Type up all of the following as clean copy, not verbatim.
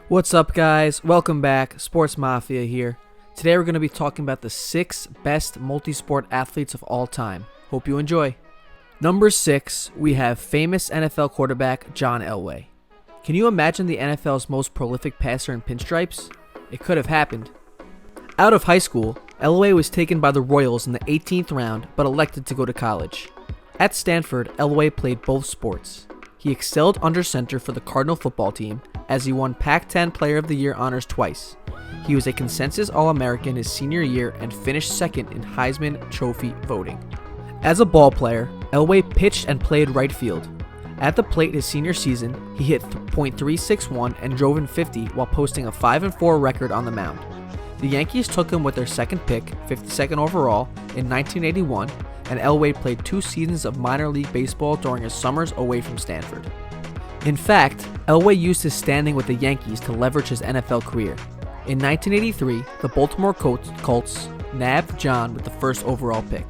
What's up, guys? Welcome back. Sportsmafia here. Today we're going to be talking about the 6 best multi-sport athletes of all time. Hope you enjoy. Number 6, we have famous NFL quarterback John Elway. Can you imagine the NFL's most prolific passer in pinstripes? It could have happened. Out of high school, Elway was taken by the Royals in the 18th round, but elected to go to college. At Stanford, Elway played both sports. He excelled under center for the Cardinal football team, as he won Pac-10 Player of the Year honors twice. He was a consensus All-American his senior year and finished second in Heisman Trophy voting. As a ball player, Elway pitched and played right field. At the plate his senior season, he hit .361 and drove in 50 while posting a 5-4 record on the mound. The Yankees took him with their second pick, 52nd overall, in 1981, and Elway played 2 seasons of minor league baseball during his summers away from Stanford. In fact, Elway used his standing with the Yankees to leverage his NFL career. In 1983, the Baltimore Colts nabbed John with the first overall pick.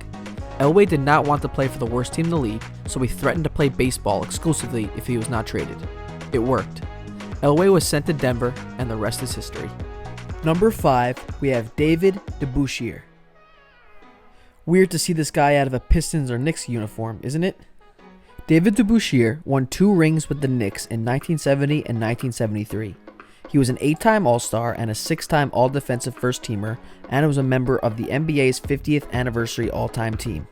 Elway did not want to play for the worst team in the league, so he threatened to play baseball exclusively if he was not traded. It worked. Elway was sent to Denver, and the rest is history. Number 5, we have David DeBusschere. Weird to see this guy out of a Pistons or Knicks uniform, isn't it? David DeBusschere won 2 rings with the Knicks in 1970 and 1973. He was an 8-time All-Star and a 6-time All-Defensive First-Teamer, and was a member of the NBA's 50th anniversary all-time team.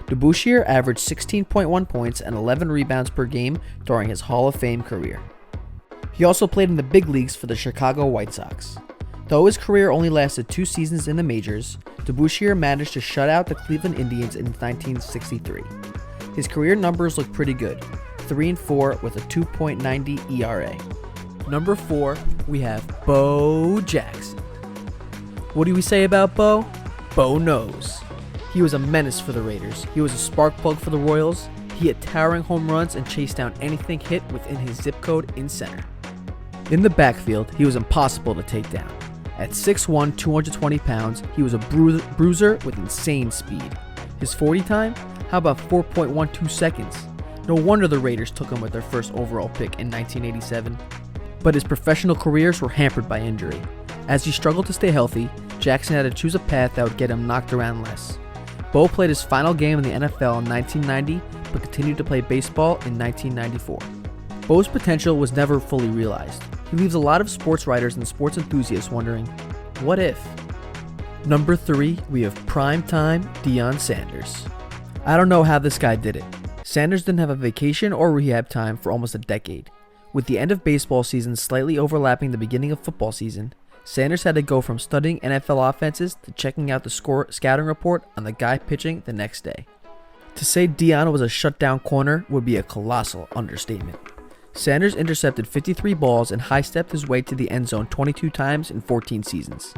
DeBusschere averaged 16.1 points and 11 rebounds per game during his Hall of Fame career. He also played in the big leagues for the Chicago White Sox. Though his career only lasted 2 seasons in the majors, DeBusschere managed to shut out the Cleveland Indians in 1963. His career numbers look pretty good, 3-4 with a 2.90 ERA. Number 4, we have Bo Jackson. What do we say about Bo? Bo knows. He was a menace for the Raiders. He was a spark plug for the Royals. He hit towering home runs and chased down anything hit within his zip code in center. In the backfield, he was impossible to take down. At 6'1", 220 pounds, he was a bruiser with insane speed. His 40 time? How about 4.12 seconds? No wonder the Raiders took him with their first overall pick in 1987. But his professional careers were hampered by injury. As he struggled to stay healthy, Jackson had to choose a path that would get him knocked around less. Bo played his final game in the NFL in 1990, but continued to play baseball in 1994. Bo's potential was never fully realized. He leaves a lot of sports writers and sports enthusiasts wondering, what if? Number 3, we have primetime Deion Sanders. I don't know how this guy did it. Sanders didn't have a vacation or rehab time for almost a decade. With the end of baseball season slightly overlapping the beginning of football season, Sanders had to go from studying NFL offenses to checking out the scouting report on the guy pitching the next day. To say Deion was a shutdown corner would be a colossal understatement. Sanders intercepted 53 balls and high-stepped his way to the end zone 22 times in 14 seasons.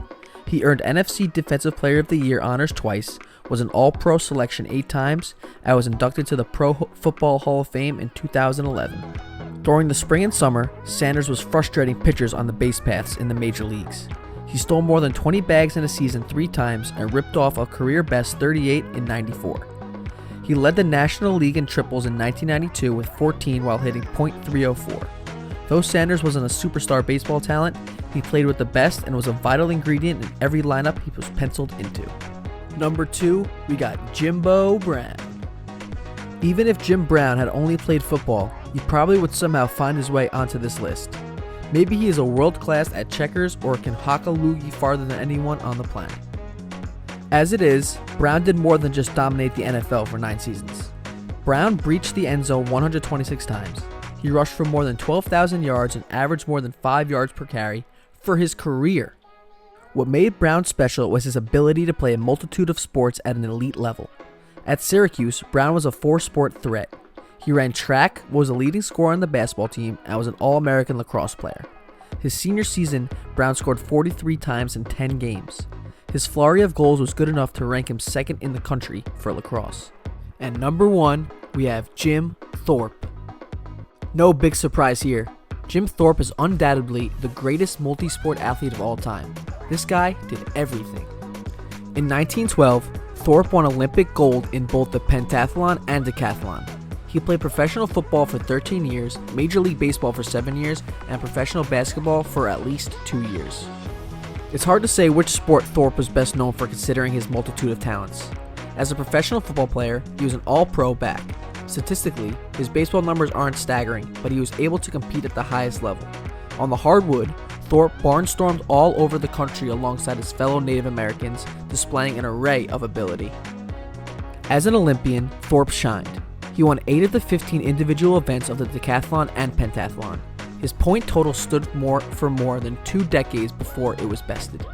He earned NFC Defensive Player of the Year honors twice, was an All-Pro selection 8 times, and was inducted to the Pro Football Hall of Fame in 2011. During the spring and summer, Sanders was frustrating pitchers on the base paths in the major leagues. He stole more than 20 bags in a season 3 times and ripped off a career-best 38 in 94. He led the National League in triples in 1992 with 14 while hitting .304. Though Sanders wasn't a superstar baseball talent, he played with the best and was a vital ingredient in every lineup he was penciled into. Number 2, we got Jimbo Brown. Even if Jim Brown had only played football, he probably would somehow find his way onto this list. Maybe he is a world class at checkers or can hock a loogie farther than anyone on the planet. As it is, Brown did more than just dominate the NFL for 9 seasons. Brown breached the end zone 126 times. He rushed for more than 12,000 yards and averaged more than 5 yards per carry for his career. What made Brown special was his ability to play a multitude of sports at an elite level. At Syracuse, Brown was a 4-sport threat. He ran track, was a leading scorer on the basketball team, and was an All-American lacrosse player. His senior season, Brown scored 43 times in 10 games. His flurry of goals was good enough to rank him second in the country for lacrosse. And number 1, we have Jim Thorpe. No big surprise here. Jim Thorpe is undoubtedly the greatest multi-sport athlete of all time. This guy did everything. In 1912, Thorpe won Olympic gold in both the pentathlon and decathlon. He He played professional football for 13 years, Major League Baseball for 7 years, and professional basketball for at least 2 years. It's hard to say which sport Thorpe was best known for considering his multitude of talents. As a professional football player, he was an all-pro back. Statistically, his baseball numbers aren't staggering, but he was able to compete at the highest level. On the hardwood, Thorpe barnstormed all over the country alongside his fellow Native Americans, displaying an array of ability. As an Olympian, Thorpe shined. He won 8 of the 15 individual events of the decathlon and pentathlon. His point total stood for more than 2 decades before it was bested.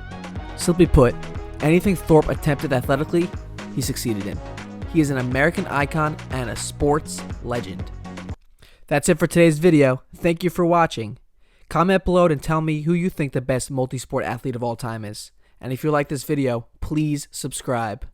Simply put, anything Thorpe attempted athletically, he succeeded in. He is an American icon and a sports legend. That's it for today's video. Thank you for watching. Comment below and tell me who you think the best multi-sport athlete of all time is. And if you like this video, please subscribe.